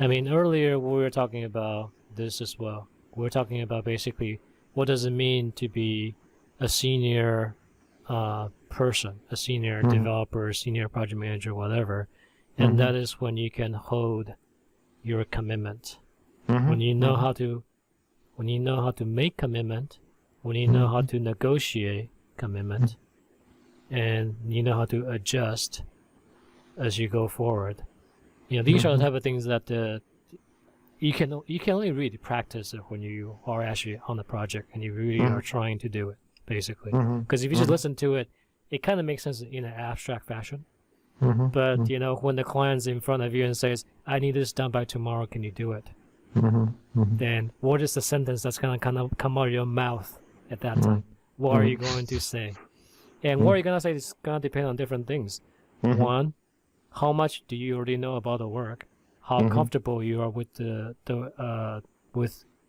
I mean, earlier we were talking about this as well. We were talking about basically what does it mean to be a senior person, a senior developer, senior project manager, whatever. And that is when you can hold your commitment. When you know how to make commitment, when you know how to negotiate commitment, and you know how to adjust as you go forward. These are the type of things that you can only really practice it when you are actually on the project and you really are trying to do it, basically. Because if you just listen to it, it kind of makes sense in an abstract fashion. But when the client's in front of you and says, "I need this done by tomorrow, can you do it?" Then what is the sentence that's gonna kind of come out of your mouth at that time? What are you going to say? And what are you gonna say is gonna depend on different things. One, how much do you already know about the work? How comfortable you are with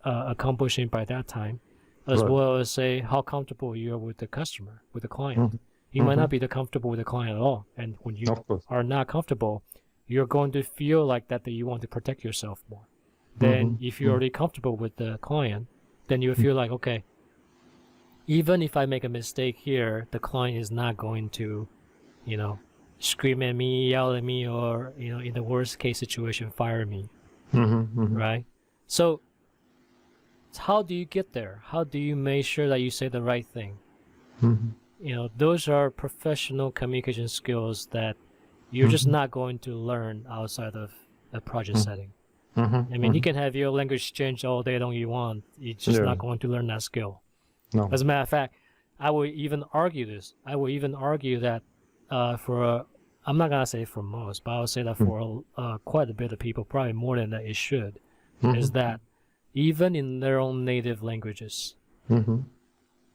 accomplishing by that time, as well as say how comfortable you are with the customer, with the client. You might not be comfortable with the client at all, and when you are not comfortable, you're going to feel like that you want to protect yourself more. Then if you're already comfortable with the client, then you feel like, okay, even if I make a mistake here, the client is not going to, scream at me, yell at me, or, in the worst case situation, fire me, right? So how do you get there? How do you make sure that you say the right thing? Those are professional communication skills that you're just not going to learn outside of a project setting. I mean, you can have your language change all day long you want. You're just not going to learn that skill. No. As a matter of fact, I would even argue this. I would even argue that I'm not going to say for most, but I would say that for quite a bit of people, probably more than that it should, is that even in their own native languages,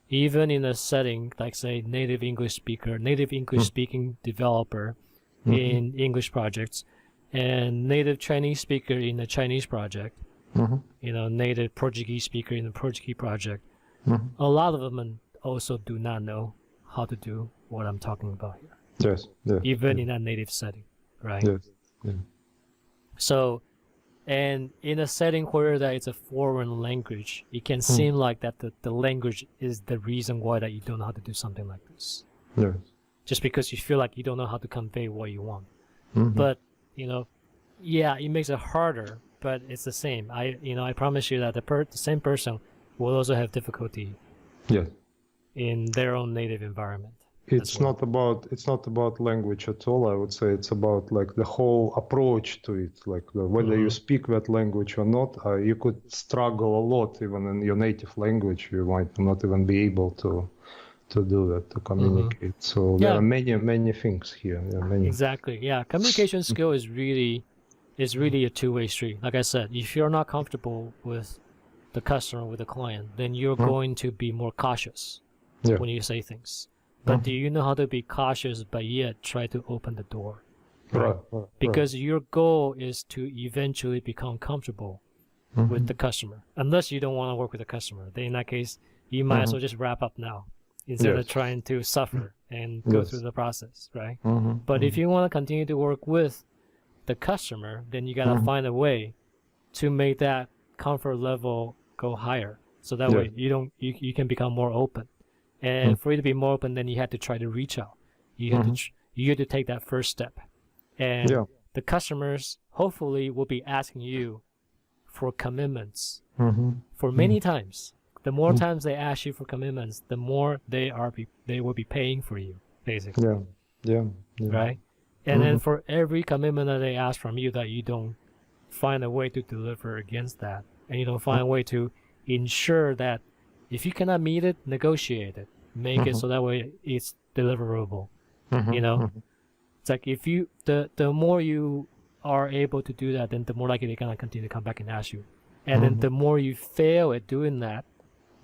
even in a setting like, say, native English speaking developer in English projects, and native Chinese speaker in a Chinese project, native Portuguese speaker in a Portuguese project, a lot of them also do not know how to do what I'm talking about here. Yes. Even in a native setting, right? Yes. So, and in a setting where that it's a foreign language, it can seem like that the language is the reason why that you don't know how to do something like this. Yes. Just because you feel like you don't know how to convey what you want. But, it makes it harder, but it's the same. I promise you that the same person will also have difficulty in their own native environment. It's not about language at all. I would say it's about like the whole approach to it, like whether you speak that language or not. You could struggle a lot even in your native language. You might not even be able to do that, to communicate. So there are many things here. Exactly. Yeah, communication skill is really a two-way street. Like I said, if you're not comfortable with the customer, with the client, then you're going to be more cautious when you say things. But do you know how to be cautious but yet try to open the door? Right. Because your goal is to eventually become comfortable with the customer. Unless you don't want to work with the customer. Then in that case, you might as well just wrap up now instead of trying to suffer and go through the process, right? But if you want to continue to work with the customer, then you got to find a way to make that comfort level go higher. So that way you can become more open. And for you to be more open, then you have to try to reach out. You have to take that first step. And the customers hopefully will be asking you for commitments for many times. The more times they ask you for commitments, the more they will be paying for you, basically. Right? And then for every commitment that they ask from you that you don't find a way to deliver against that, and you don't find a way to ensure that if you cannot meet it, negotiate it. Make it so that way it's deliverable. It's like if you the more you are able to do that, then the more likely they're gonna continue to come back and ask you. And then the more you fail at doing that,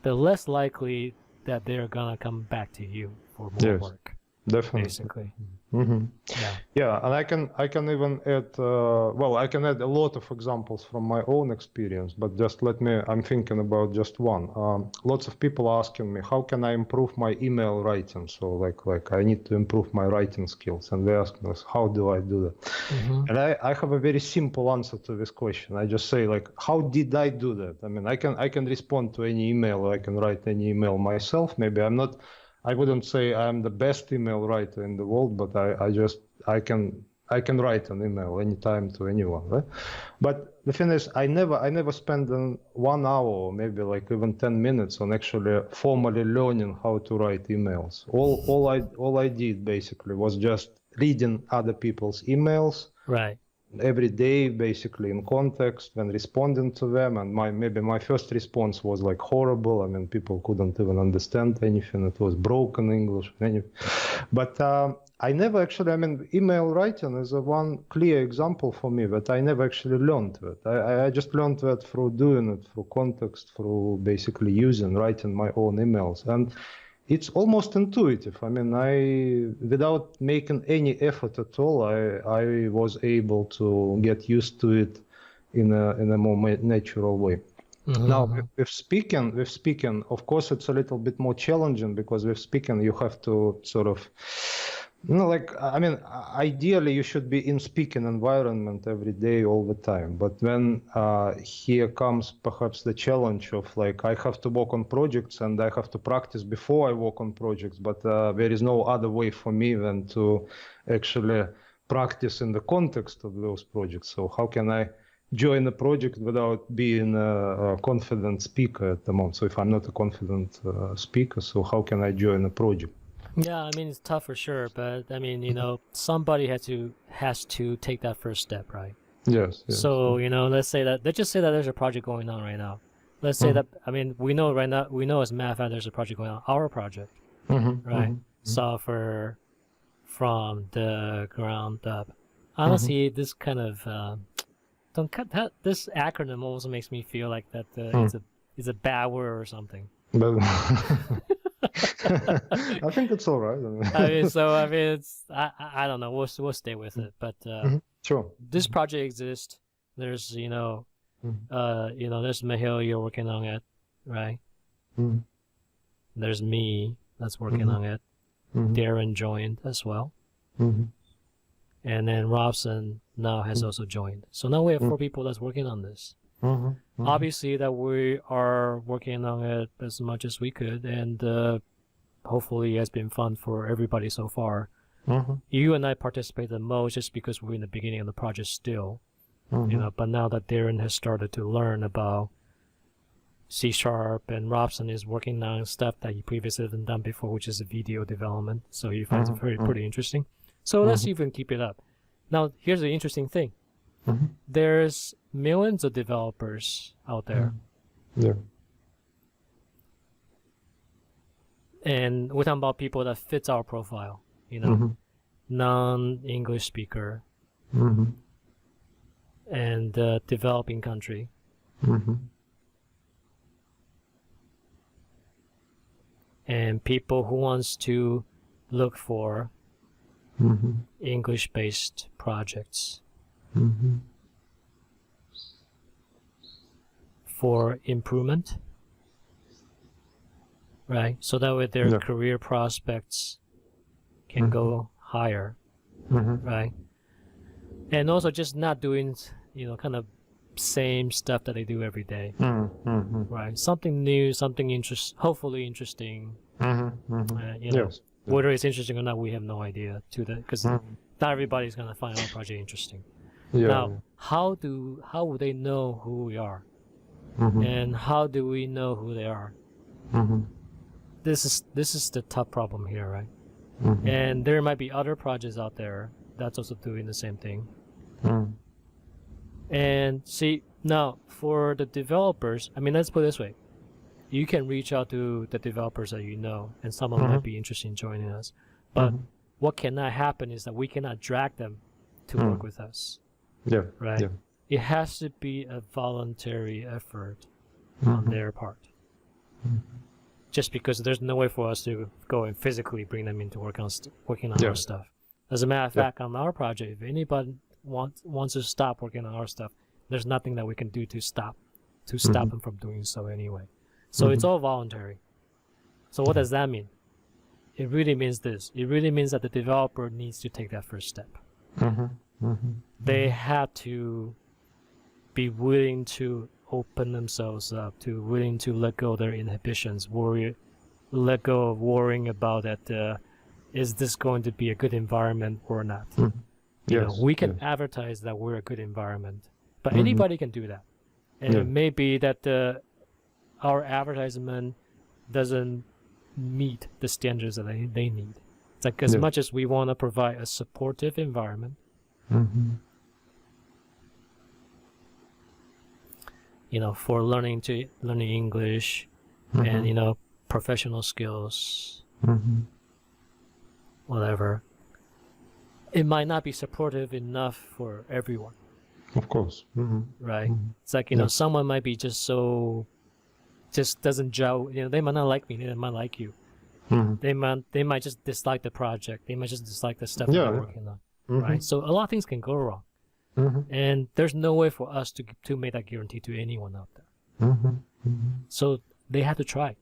the less likely that they're gonna come back to you for more work. Definitely. basically. Mm-hmm. Yeah. Yeah, and I can even add I can add a lot of examples from my own experience, but just I'm thinking about just one. Lots of people asking me, how can I improve my email writing? So like I need to improve my writing skills, and they ask us, how do I do that? Mm-hmm. And I have a very simple answer to this question. I just say like, how did I do that? I mean, I can respond to any email, or I can write any email myself. Maybe I wouldn't say I'm the best email writer in the world, but I can write an email anytime to anyone, right? But the thing is, I never spend 1 hour or maybe like even 10 minutes on actually formally learning how to write emails. All I did basically was just reading other people's emails. Right. Every day, basically in context, when responding to them, and maybe my first response was like horrible. I mean, people couldn't even understand anything. It was broken English. But I never actually. I mean, email writing is one clear example for me that I never actually learned that. I just learned that through doing it, through context, through basically writing my own emails, and it's almost intuitive. I mean, without making any effort at all, I was able to get used to it in a more natural way. Mm-hmm. Now, with speaking, of course, it's a little bit more challenging because with speaking, you have to sort of, I mean, ideally you should be in speaking environment every day, all the time. But when here comes perhaps the challenge of like, I have to work on projects and I have to practice before I work on projects, but there is no other way for me than to actually practice in the context of those projects. So how can I join a project without being a confident speaker at the moment? So if I'm not a confident speaker, so how can I join a project? Yeah, I mean it's tough for sure, but I mean, somebody has to take that first step, right? Yes. So, let's just say that there's a project going on right now. Let's say that, I mean, we know right now, as a matter of fact, there's a project going on, our project, right? Software from the ground up. Honestly, this kind of, this acronym also makes me feel like that it's a bad word or something. But I think it's all right. I mean, I don't know. We'll stay with it. But sure. This project exists. There's there's Mahil, you're working on it, right? There's me that's working on it. Darren joined as well, and then Robson now has also joined. So now we have 4 people that's working on this. Obviously, that we are working on it as much as we could, and hopefully, it has been fun for everybody so far. You and I participate the most just because we're in the beginning of the project still, But now that Darren has started to learn about C# and Robson is working on stuff that he previously hadn't done before, which is video development. So he finds it pretty interesting. So let's see if we can keep it up. Now, here's the interesting thing. There's millions of developers out there. Yeah. And we're talking about people that fits our profile, non-English speaker, and developing country. And people who wants to look for English-based projects for improvement, right? So that way their career prospects can go higher, right? And also just not doing, kind of same stuff that they do every day, right? Something new, something hopefully interesting. Yes. Whether it's interesting or not, we have no idea because not everybody's gonna find our project interesting. Now, how would they know who we are, and how do we know who they are? This is the tough problem here, right? And there might be other projects out there that's also doing the same thing. And see, now for the developers, I mean, let's put it this way. You can reach out to the developers that you know, and some of them might be interested in joining us. But what cannot happen is that we cannot drag them to work with us. Yeah. Right? Yeah. It has to be a voluntary effort on their part. just because there's no way for us to go and physically bring them into working on our stuff. As a matter of fact, on our project, if anybody wants to stop working on our stuff, there's nothing that we can do to stop them from doing so anyway. So it's all voluntary. So what does that mean? It really means this. It really means that the developer needs to take that first step. They have to be willing to open themselves up, to willing to let go of their inhibitions, let go of worrying about that. Is this going to be a good environment or not? You know, we can advertise that we're a good environment, but anybody can do that. And it may be that our advertisement doesn't meet the standards that they need. It's like as much as we want to provide a supportive environment, you know, for learning English and, you know, professional skills, whatever, it might not be supportive enough for everyone. Of course. Right? It's like, you know, someone might be just doesn't gel. You know, they might not like me. They might like you. They might just dislike the project. They might just dislike the stuff that they're working on. Right? So a lot of things can go wrong. And there's no way for us to make that guarantee to anyone out there. So they have to try.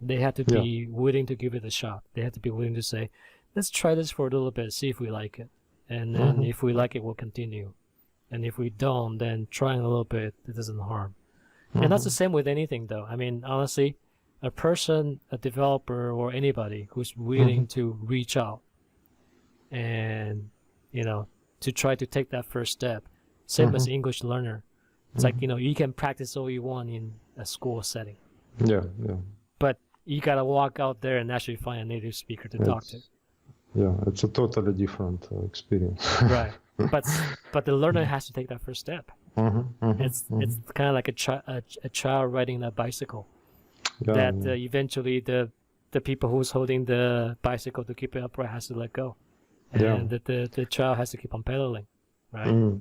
They have to be willing to give it a shot. They have to be willing to say, let's try this for a little bit, see if we like it. And then if we like it, we'll continue. And if we don't, then trying a little bit, it doesn't harm. And that's the same with anything, though. I mean, honestly, a person, a developer, or anybody who's willing to reach out and, you know, to try to take that first step, same as English learner. It's like, you know, you can practice all you want in a school setting. But you got to walk out there and actually find a native speaker to talk to. Yeah, it's a totally different experience. Right. But the learner has to take that first step. It's kind of like a child riding a bicycle. That eventually the people who's holding the bicycle to keep it upright has to let go, and the child has to keep on pedaling, right?